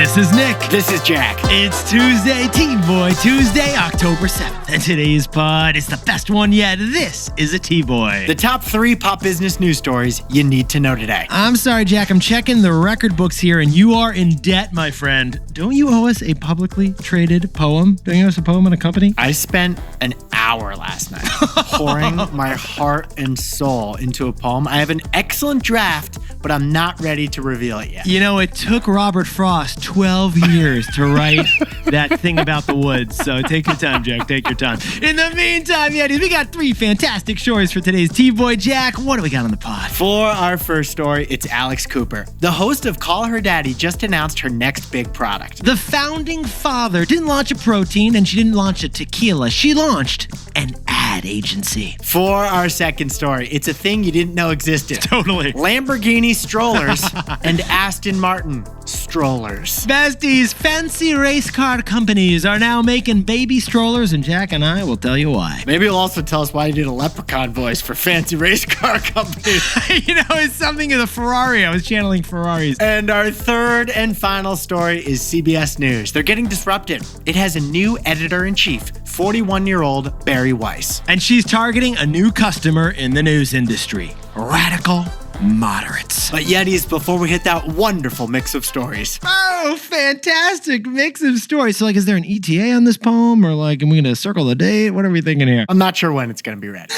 This is Nick. This is Jack. It's Tuesday, T-Boy Tuesday, October 7th. And today's pod is the best one yet. This is a T-Boy. The top 3 pop business news stories you need to know today. I'm sorry, Jack. I'm checking the record books here, and you are in debt, my friend. Don't you owe us a publicly traded poem? Don't you owe us a poem and a company? I spent an hour last night pouring my heart and soul into a poem. I have an excellent draft, but I'm not ready to reveal it yet. You know, it took Robert Frost 12 years to write that thing about the woods. So take your time, Jack. Take your time. In the meantime, Yetis, we got 3 fantastic stories for today's T-Boy. Jack, what do we got on the pod? For our first story, it's Alex Cooper. The host of Call Her Daddy just announced her next big product. The founding father didn't launch a protein and she didn't launch a tequila. She launched an ad agency. For our second story, it's a thing you didn't know existed. Totally. Lamborghini strollers and Aston-Martin strollers. Besties, fancy race car companies are now making baby strollers, and Jack and I will tell you why. Maybe you'll also tell us why you did a leprechaun voice for fancy race car companies. You know, it's something of the Ferrari. I was channeling Ferraris. And our third and final story is CBS News. They're getting disrupted. It has a new editor-in-chief, 41-year-old Bari Weiss. And she's targeting a new customer in the news industry. Radical moderates. But Yetis, before we hit that wonderful mix of stories. Oh, fantastic mix of stories. So, is there an ETA on this poem? Or, am we going to circle the date? What are we thinking here? I'm not sure when it's going to be ready.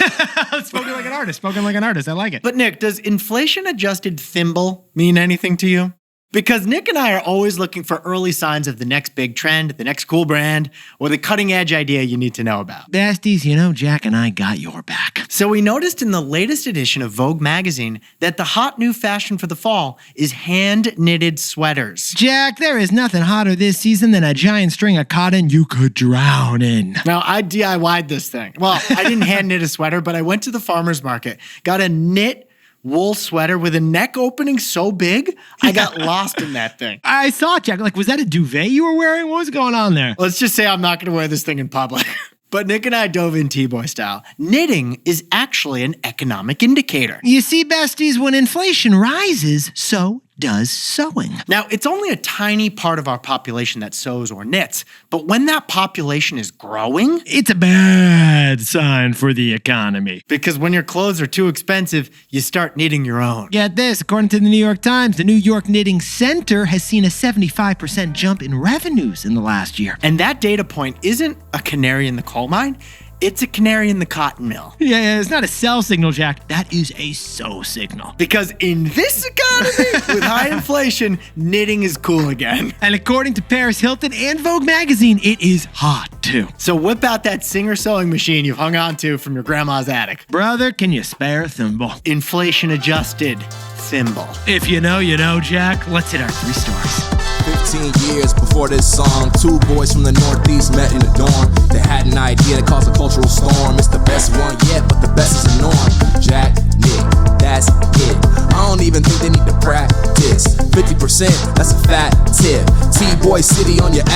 Spoken like an artist. Spoken like an artist. I like it. But Nick, does inflation-adjusted thimble mean anything to you? Because Nick and I are always looking for early signs of the next big trend, the next cool brand, or the cutting-edge idea you need to know about. Besties, you know, Jack and I got your back. So we noticed in the latest edition of Vogue magazine that the hot new fashion for the fall is hand-knitted sweaters. Jack, there is nothing hotter this season than a giant string of cotton you could drown in. Now, I DIY'd this thing. Well, I didn't hand-knit a sweater, but I went to the farmer's market, got a knit wool sweater with a neck opening so big, I got lost in that thing. I saw it, Jack. Was that a duvet you were wearing? What was going on there? Let's just say I'm not going to wear this thing in public. But Nick and I dove in T-Boy style. Knitting is actually an economic indicator. You see, besties, when inflation rises, so does sewing. Now, it's only a tiny part of our population that sews or knits, but when that population is growing, it's a bad sign for the economy. Because when your clothes are too expensive, you start knitting your own. Get this, according to the New York Times, the New York Knitting Center has seen a 75% jump in revenues in the last year. And that data point isn't a canary in the coal mine. It's a canary in the cotton mill. Yeah, it's not a sell signal, Jack. That is a sow signal. Because in this economy, with high inflation, knitting is cool again. And according to Paris Hilton and Vogue magazine, it is hot too. So whip out that Singer sewing machine you've hung on to from your grandma's attic. Brother, can you spare a thimble? Inflation-adjusted thimble. If you know, Jack. Let's hit our 3 stories. 15 years before this song, 2 boys from the Northeast met in the dorm. They had an idea that caused a cultural storm. It's the best one yet, but the best is the norm. Jack, Nick, that's it. I don't even think they need to practice. 50%, that's a fat tip. T-Boy City on your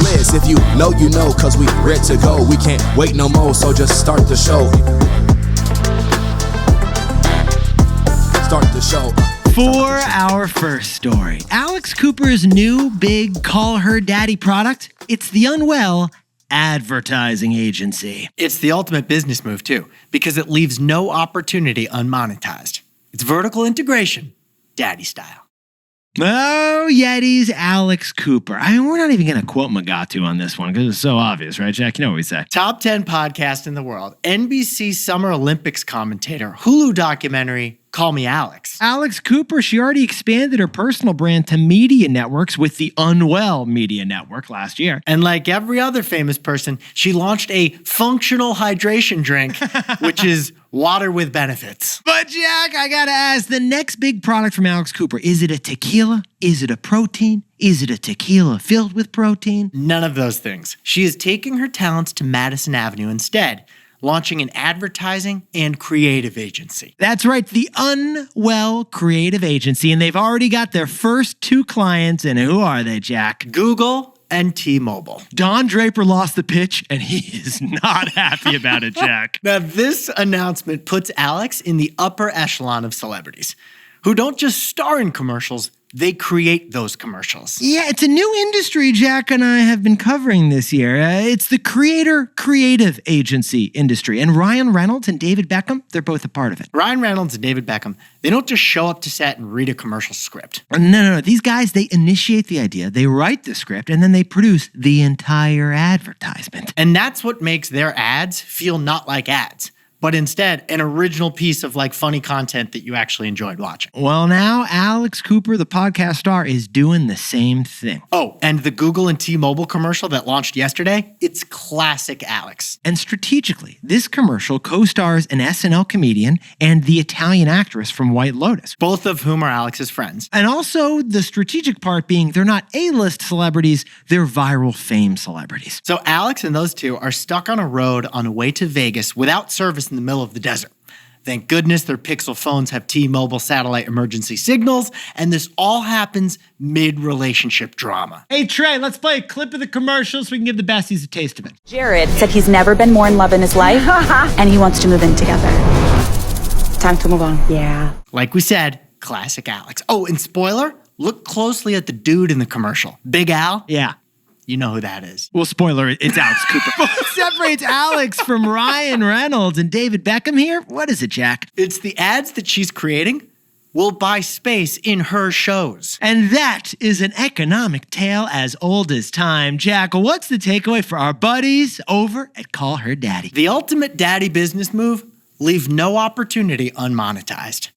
list. If you know, you know, cause we ready to go. We can't wait no more, so just start the show. Start the show. For our first story, Alex Cooper's new big Call Her Daddy product, it's the Unwell advertising agency. It's the ultimate business move too, because it leaves no opportunity unmonetized. It's vertical integration, daddy style. Oh, Yetis, Alex Cooper. I mean, we're not even going to quote Magatu on this one because it's so obvious, right, Jack? You know what we say. Top 10 podcast in the world, NBC Summer Olympics commentator, Hulu documentary, Call Me Alex. Alex Cooper, she already expanded her personal brand to media networks with the Unwell Media Network last year. And like every other famous person, she launched a functional hydration drink, which is water with benefits. But Jack, I gotta ask, the next big product from Alex Cooper, is it a tequila? Is it a protein? Is it a tequila filled with protein? None of those things. She is taking her talents to Madison Avenue instead, launching an advertising and creative agency. That's right, the Unwell Creative Agency, and they've already got their first 2 clients, and who are they, Jack? Google and T-Mobile. Don Draper lost the pitch, and he is not happy about it, Jack. Now, this announcement puts Alex in the upper echelon of celebrities, who don't just star in commercials, They create those commercials. Yeah, it's a new industry Jack and I have been covering this year. It's the creative agency industry. And Ryan Reynolds and David Beckham, they're both a part of it. Ryan Reynolds and David Beckham, they don't just show up to set and read a commercial script. No. These guys, they initiate the idea, they write the script, and then they produce the entire advertisement. And that's what makes their ads feel not like ads, but instead an original piece of funny content that you actually enjoyed watching. Well, now Alex Cooper, the podcast star, is doing the same thing. Oh, and the Google and T-Mobile commercial that launched yesterday, it's classic Alex. And strategically, this commercial co-stars an SNL comedian and the Italian actress from White Lotus, Both of whom are Alex's friends. and also the strategic part being they're not A-list celebrities, they're viral fame celebrities. So Alex and those two are stuck on a road on a way to Vegas without service in the middle of the desert. Thank goodness their Pixel phones have T-Mobile satellite emergency signals, and this all happens mid-relationship drama. Hey Trey, let's play a clip of the commercial so we can give the besties a taste of it. Jared said he's never been more in love in his life, and he wants to move in together. Time to move on. Yeah. Like we said, classic Alex. Oh, and spoiler, look closely at the dude in the commercial. Big Al? Yeah. You know who that is. Well, spoiler, it's Alex Cooper. What separates Alex from Ryan Reynolds and David Beckham here? What is it, Jack? It's the ads that she's creating will buy space in her shows. And that is an economic tale as old as time. Jack, what's the takeaway for our buddies over at Call Her Daddy? The ultimate daddy business move, leave no opportunity unmonetized.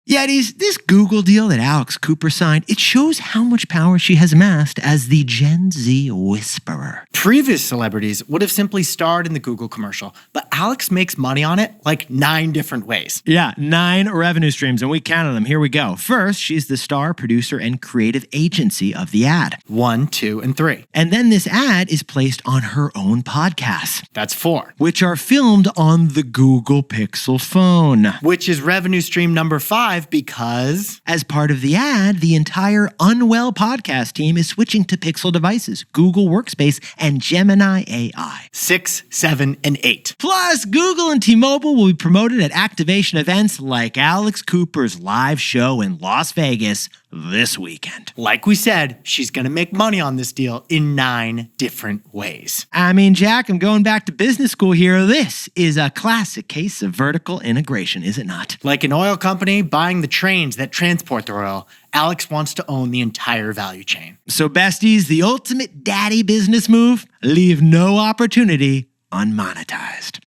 Yetis, this Google deal that Alex Cooper signed, it shows how much power she has amassed as the Gen Z whisperer. Previous celebrities would have simply starred in the Google commercial, but Alex makes money on it 9 different ways. Yeah, 9 revenue streams, and we counted them. Here we go. First, she's the star, producer, and creative agency of the ad. 1, 2, and 3. And then this ad is placed on her own podcasts, That's 4. which are filmed on the Google Pixel phone. Which is revenue stream number 5 because As part of the ad, the entire Unwell podcast team is switching to Pixel devices, Google Workspace, and Gemini AI. 6, 7, and 8. Plus, Google and T-Mobile will be promoted at activation events like Alex Cooper's live show in Las Vegas this weekend. Like we said, she's going to make money on this deal in 9 different ways. I mean, Jack, I'm going back to business school here. This is a classic case of vertical integration, is it not? Like an oil company buying the trains that transport the oil, Alex wants to own the entire value chain. So, besties, the ultimate daddy business move, leave no opportunity unmonetized.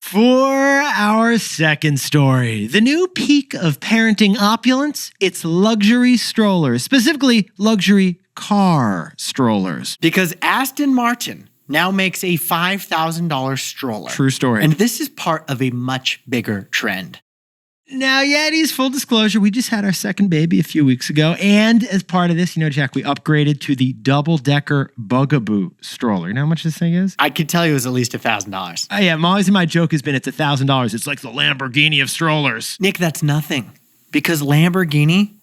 For our second story, the new peak of parenting opulence, it's luxury strollers, specifically luxury car strollers. Because Aston Martin now makes a $5,000 stroller. True story. And this is part of a much bigger trend. Now, Yetis, full disclosure, we just had our second baby a few weeks ago. And as part of this, Jack, we upgraded to the double-decker Bugaboo stroller. You know how much this thing is? I could tell you it was at least $1,000. Oh, yeah, my joke has been it's $1,000. It's like the Lamborghini of strollers. Nick, that's nothing. Because Lamborghini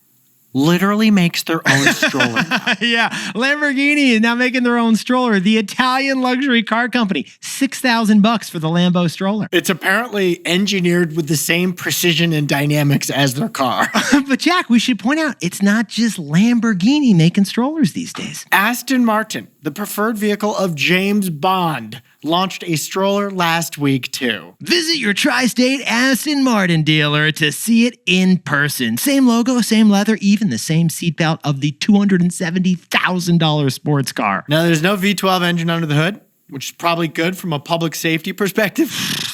literally makes their own stroller. Yeah, Lamborghini is now making their own stroller. The Italian luxury car company, $6,000 for the Lambo stroller. It's apparently engineered with the same precision and dynamics as their car. But Jack, we should point out, it's not just Lamborghini making strollers these days. Aston Martin, the preferred vehicle of James Bond, launched a stroller last week too. Visit your tri-state Aston Martin dealer to see it in person. Same logo, same leather, even the same seatbelt of the $270,000 sports car. Now, there's no V12 engine under the hood, which is probably good from a public safety perspective.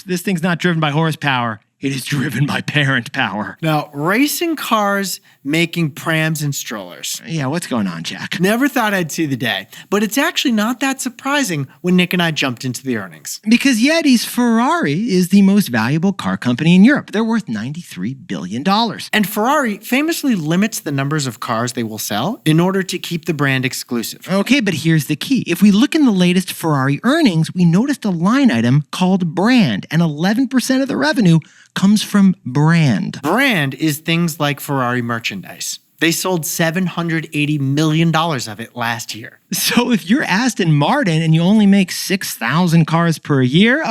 This thing's not driven by horsepower. It is driven by parent power. Now, racing cars making prams and strollers. Yeah, what's going on, Jack? Never thought I'd see the day, but it's actually not that surprising when Nick and I jumped into the earnings. Because Yeti's Ferrari is the most valuable car company in Europe. They're worth $93 billion. And Ferrari famously limits the numbers of cars they will sell in order to keep the brand exclusive. Okay, but here's the key. If we look in the latest Ferrari earnings, we noticed a line item called brand, and 11% of the revenue comes from brand. Brand is things like Ferrari merchandise. They sold $780 million of it last year. So if you're Aston Martin and you only make 6,000 cars per year,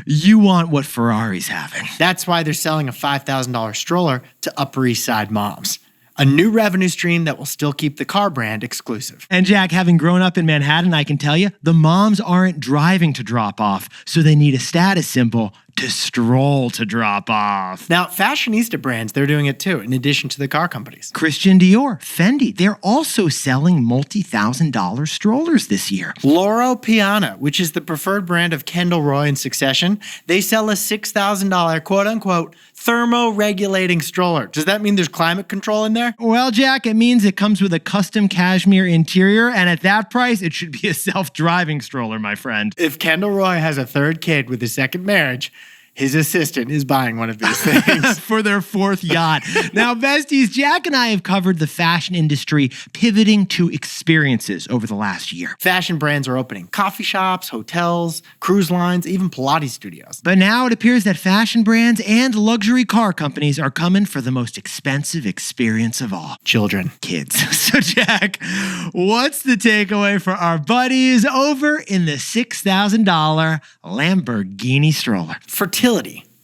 you want what Ferrari's having. That's why they're selling a $5,000 stroller to Upper East Side moms. A new revenue stream that will still keep the car brand exclusive. And Jack, having grown up in Manhattan, I can tell you, the moms aren't driving to drop off, so they need a status symbol to stroll to drop off. Now, fashionista brands, they're doing it too, in addition to the car companies. Christian Dior, Fendi, they're also selling multi-$1,000 strollers this year. Loro Piana, which is the preferred brand of Kendall Roy in Succession, they sell a $6,000 quote-unquote thermoregulating stroller. Does that mean there's climate control in there? Well, Jack, it means it comes with a custom cashmere interior, and at that price, it should be a self-driving stroller, my friend. If Kendall Roy has a third kid with his second marriage, his assistant is buying one of these things. For their fourth yacht. Now, besties, Jack and I have covered the fashion industry pivoting to experiences over the last year. Fashion brands are opening coffee shops, hotels, cruise lines, even Pilates studios. But now it appears that fashion brands and luxury car companies are coming for the most expensive experience of all. Children. Kids. So, Jack, what's the takeaway for our buddies over in the $6,000 Lamborghini stroller? Fertility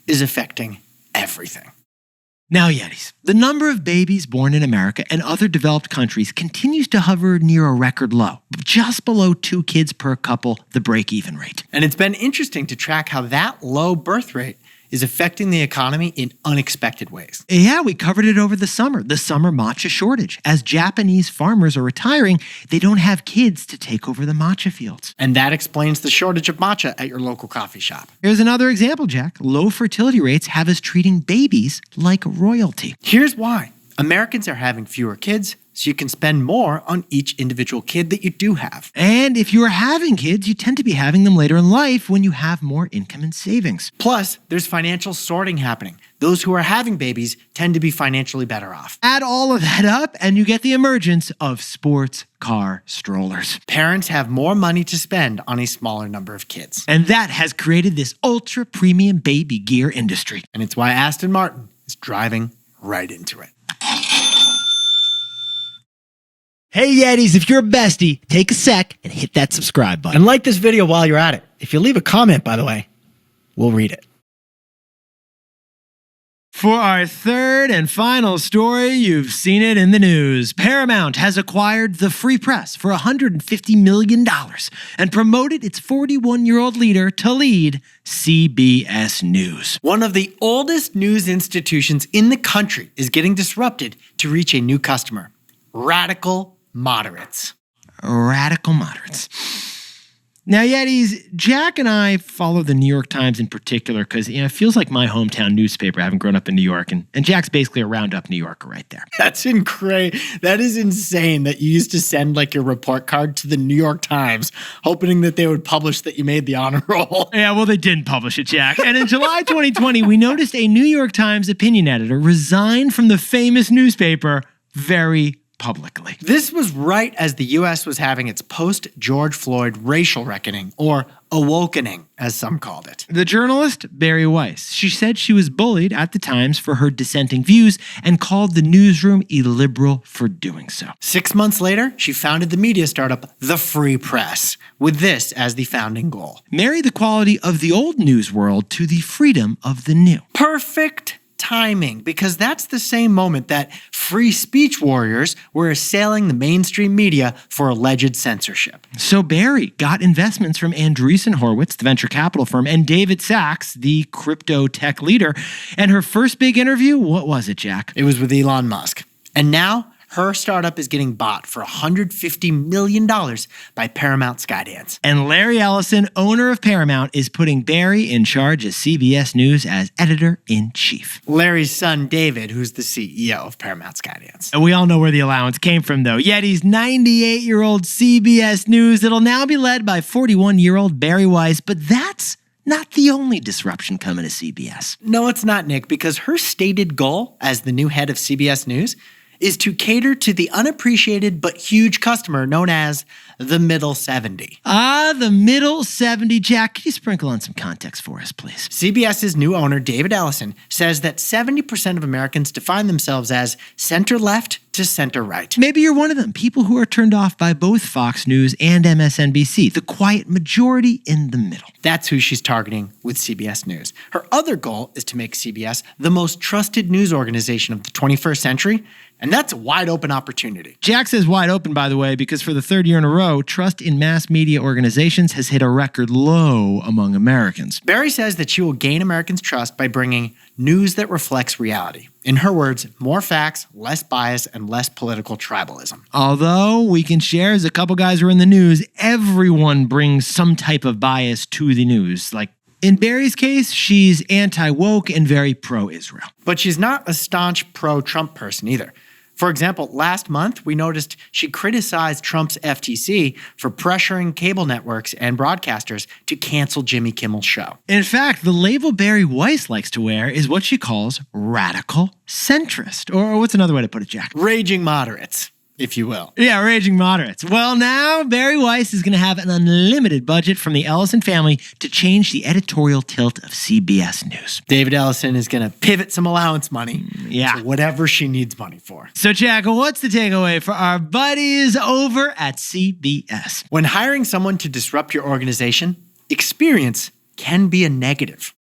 is affecting everything. Now, Yetis, the number of babies born in America and other developed countries continues to hover near a record low, just below 2 kids per couple, the break-even rate. And it's been interesting to track how that low birth rate is affecting the economy in unexpected ways. Yeah, we covered it over the summer matcha shortage. As Japanese farmers are retiring, they don't have kids to take over the matcha fields. And that explains the shortage of matcha at your local coffee shop. Here's another example, Jack. Low fertility rates have us treating babies like royalty. Here's why. Americans are having fewer kids, so you can spend more on each individual kid that you do have. And if you are having kids, you tend to be having them later in life when you have more income and savings. Plus, there's financial sorting happening. Those who are having babies tend to be financially better off. Add all of that up, and you get the emergence of sports car strollers. Parents have more money to spend on a smaller number of kids. And that has created this ultra premium baby gear industry. And it's why Aston Martin is driving right into it. Hey Yetis, if you're a bestie, take a sec and hit that subscribe button. And like this video while you're at it. If you leave a comment, by the way, we'll read it. For our third and final story, you've seen it in the news. Paramount has acquired the Free Press for $150 million and promoted its 41-year-old leader to lead CBS News. One of the oldest news institutions in the country is getting disrupted to reach a new customer. Radical moderates. Radical moderates. Now, Yetis, Jack and I follow the New York Times in particular because it feels like my hometown newspaper, having grown up in New York, and Jack's basically a round-up New Yorker right there. That's incredible. That is insane that you used to send like your report card to the New York Times, hoping that they would publish that you made the honor roll. Yeah, well, they didn't publish it, Jack. And in July 2020, we noticed a New York Times opinion editor resign from the famous newspaper very publicly. This was right as the U.S. was having its post-George Floyd racial reckoning, or awakening, as some called it. The journalist, Bari Weiss, she said she was bullied at the Times for her dissenting views and called the newsroom illiberal for doing so. 6 months later, she founded the media startup, The Free Press, with this as the founding goal. Marry the quality of the old news world to the freedom of the new. Perfect timing, because that's the same moment that free speech warriors were assailing the mainstream media for alleged censorship. So Bari got investments from Andreessen Horowitz, the venture capital firm, and David Sachs, the crypto tech leader. And her first big interview, what was it, Jack? It was with Elon Musk. And now her startup is getting bought for $150 million by Paramount Skydance. And Larry Ellison, owner of Paramount, is putting Bari in charge of CBS News as editor-in-chief. Larry's son, David, who's the CEO of Paramount Skydance. And we all know where the allowance came from, though. Yeti's 98-year-old CBS News. It'll now be led by 41-year-old Bari Weiss, but that's not the only disruption coming to CBS. No, it's not, Nick, because her stated goal as the new head of CBS News is to cater to the unappreciated but huge customer known as the middle 70. The middle 70. Jack, could you sprinkle on some context for us, please? CBS's new owner, David Ellison, says that 70% of Americans define themselves as center-left to center-right. Maybe you're one of them, people who are turned off by both Fox News and MSNBC, the quiet majority in the middle. That's who she's targeting with CBS News. Her other goal is to make CBS the most trusted news organization of the 21st century, and that's a wide open opportunity. Jack says wide open, by the way, because for the third year in a row, trust in mass media organizations has hit a record low among Americans. Bari says that she will gain Americans' trust by bringing news that reflects reality. In her words, more facts, less bias, and less political tribalism. Although we can share, as a couple guys were in the news, everyone brings some type of bias to the news. Like in Bari's case, she's anti-woke and very pro-Israel. But she's not a staunch pro-Trump person either. For example, last month, we noticed she criticized Trump's FTC for pressuring cable networks and broadcasters to cancel Jimmy Kimmel's show. In fact, the label Bari Weiss likes to wear is what she calls radical centrist. Or what's another way to put it, Jack? Raging moderates, if you will. Yeah, raging moderates. Well, now Bari Weiss is going to have an unlimited budget from the Ellison family to change the editorial tilt of CBS News. David Ellison is going to pivot some allowance money to whatever she needs money for. So, Jack, what's the takeaway for our buddies over at CBS? When hiring someone to disrupt your organization, experience can be a negative.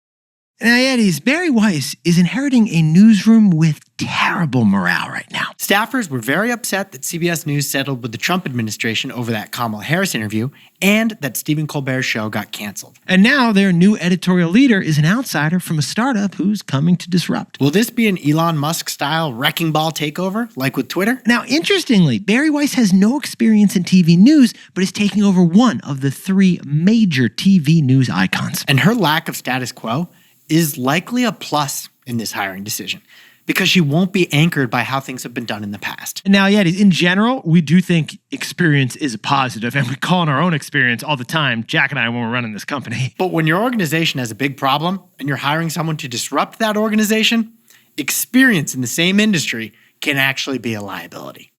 Now, Yetis, Bari Weiss is inheriting a newsroom with terrible morale right now. Staffers were very upset that CBS News settled with the Trump administration over that Kamala Harris interview and that Stephen Colbert's show got canceled. And now their new editorial leader is an outsider from a startup who's coming to disrupt. Will this be an Elon Musk-style wrecking ball takeover, like with Twitter? Now, interestingly, Bari Weiss has no experience in TV news, but is taking over one of the three major TV news icons. And her lack of status quo is likely a plus in this hiring decision because she won't be anchored by how things have been done in the past. Now, Yetis, in general, we do think experience is a positive, and we call on our own experience all the time, Jack and I, when we're running this company. But when your organization has a big problem and you're hiring someone to disrupt that organization, experience in the same industry can actually be a liability.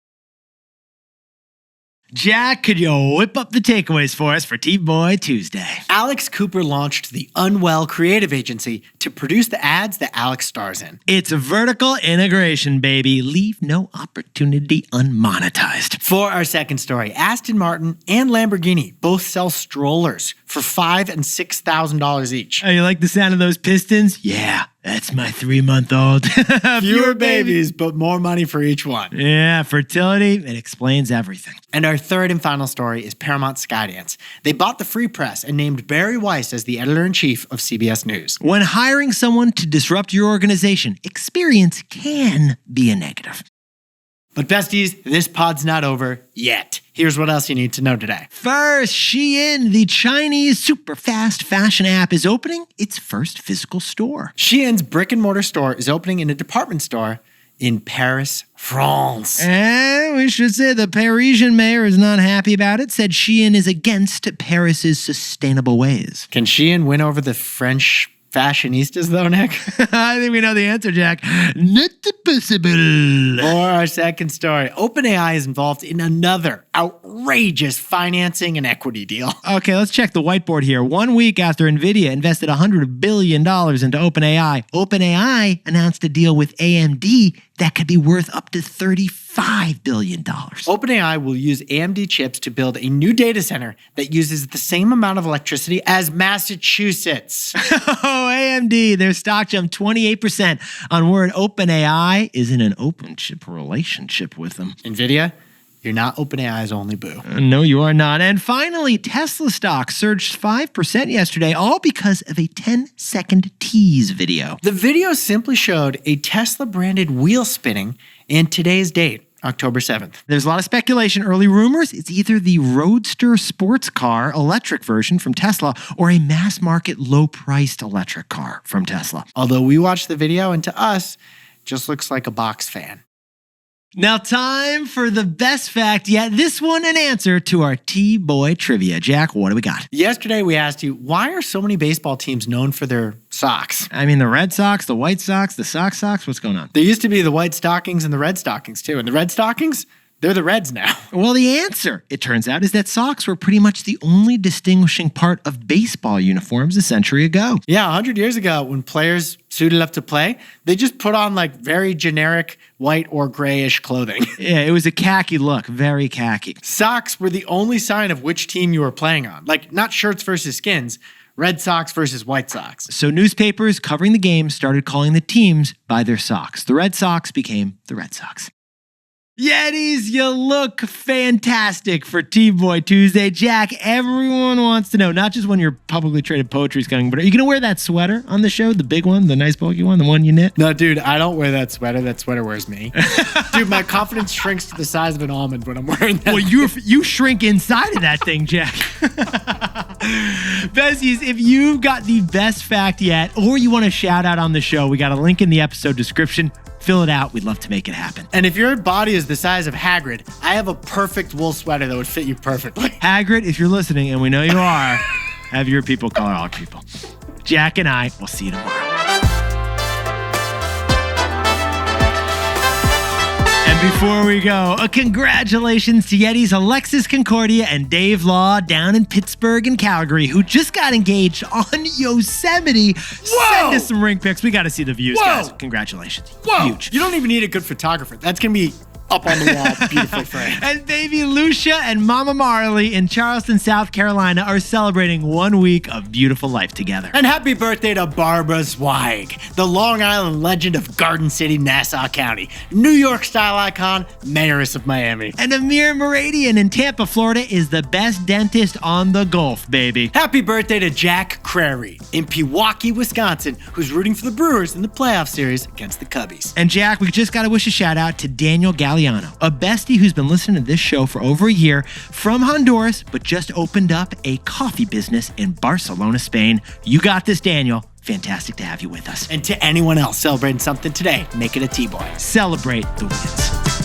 Jack, could you whip up the takeaways for us for T-Boy Tuesday? Alex Cooper launched the Unwell creative agency to produce the ads that Alex stars in. It's a vertical integration, baby. Leave no opportunity unmonetized. For our second story, Aston Martin and Lamborghini both sell strollers for $5,000 and $6,000 each. Oh, you like the sound of those pistons? Yeah, that's my 3-month-old. Fewer babies, but more money for each one. Yeah, fertility, it explains everything. And our third and final story is Paramount Skydance. They bought the Free Press and named Bari Weiss as the editor-in-chief of CBS News. When hiring someone to disrupt your organization, experience can be a negative. But besties, this pod's not over yet. Here's what else you need to know today. First, Shein, the Chinese super fast fashion app, is opening its first physical store. Shein's brick-and-mortar store is opening in a department store in Paris, France. And we should say the Parisian mayor is not happy about it, said Shein is against Paris's sustainable ways. Can Shein win over the French fashionistas, though, Nick? I think we know the answer, Jack. Not possible. For our second story, OpenAI is involved in another outrageous financing and equity deal. Okay, let's check the whiteboard here. 1 week after NVIDIA invested $100 billion into OpenAI, OpenAI announced a deal with AMD that could be worth up to $35 billion. OpenAI will use AMD chips to build a new data center that uses the same amount of electricity as Massachusetts. Oh, AMD, their stock jumped 28% on word OpenAI is in an open chip relationship with them. NVIDIA, you're not OpenAI's only boo. No, you are not. And finally, Tesla stock surged 5% yesterday, all because of a 10-second tease video. The video simply showed a Tesla-branded wheel spinning and today's date, October 7th. There's a lot of speculation, early rumors. It's either the Roadster sports car electric version from Tesla or a mass-market, low-priced electric car from Tesla. Although we watched the video, and to us, just looks like a box fan. Now, time for the best fact yet. This one an answer to our T-Boy trivia. Jack, what do we got? Yesterday, we asked you, why are so many baseball teams known for their socks? I mean, the Red Sox, the White Sox, the Sox, what's going on? There used to be the White Stockings and the Red Stockings, too. And the Red Stockings, they're the Reds now. Well, the answer, it turns out, is that socks were pretty much the only distinguishing part of baseball uniforms a century ago. Yeah, 100 years ago, when players suited up to play, they just put on like very generic white or grayish clothing. Yeah, it was a khaki look, very khaki. Socks were the only sign of which team you were playing on. Like, not shirts versus skins, Red Sox versus White Sox. So newspapers covering the game started calling the teams by their socks. The Red Sox became the Red Sox. Yetis, you look fantastic for T-Boy Tuesday. Jack, everyone wants to know, not just when your publicly traded poetry is coming, but are you going to wear that sweater on the show? The big one, the nice bulky one, the one you knit? No, dude, I don't wear that sweater. That sweater wears me. Dude, my confidence shrinks to the size of an almond when I'm wearing that. Well, you shrink inside of that thing, Jack. Besties, if you've got the best fact yet, or you want a shout out on the show, we got a link in the episode description. Fill it out. We'd love to make it happen. And if your body is the size of Hagrid, I have a perfect wool sweater that would fit you perfectly. Hagrid, if you're listening, and we know you are, have your people call our people. Jack and I will see you tomorrow. And before we go, a congratulations to Yeti's Alexis Concordia and Dave Law down in Pittsburgh and Calgary, who just got engaged on Yosemite. Whoa! Send us some ring pics. We got to see the views, Whoa! guys. Congratulations. Whoa! Huge. You don't even need a good photographer. That's going to be up on the wall, beautifully framed. And baby Lucia and Mama Marley in Charleston, South Carolina are celebrating 1 week of beautiful life together. And happy birthday to Barbara Zweig, the Long Island legend of Garden City, Nassau County, New York style icon, mayoress of Miami. And Amir Meridian in Tampa, Florida is the best dentist on the Gulf, baby. Happy birthday to Jack Crivici in Pewaukee, Wisconsin, who's rooting for the Brewers in the playoff series against the Cubbies. And Jack, we just got to wish a shout out to Daniel Galliano, a bestie who's been listening to this show for over a year from Honduras, but just opened up a coffee business in Barcelona, Spain. You got this, Daniel. Fantastic to have you with us. And to anyone else celebrating something today, make it a T-Boy. Celebrate the wins.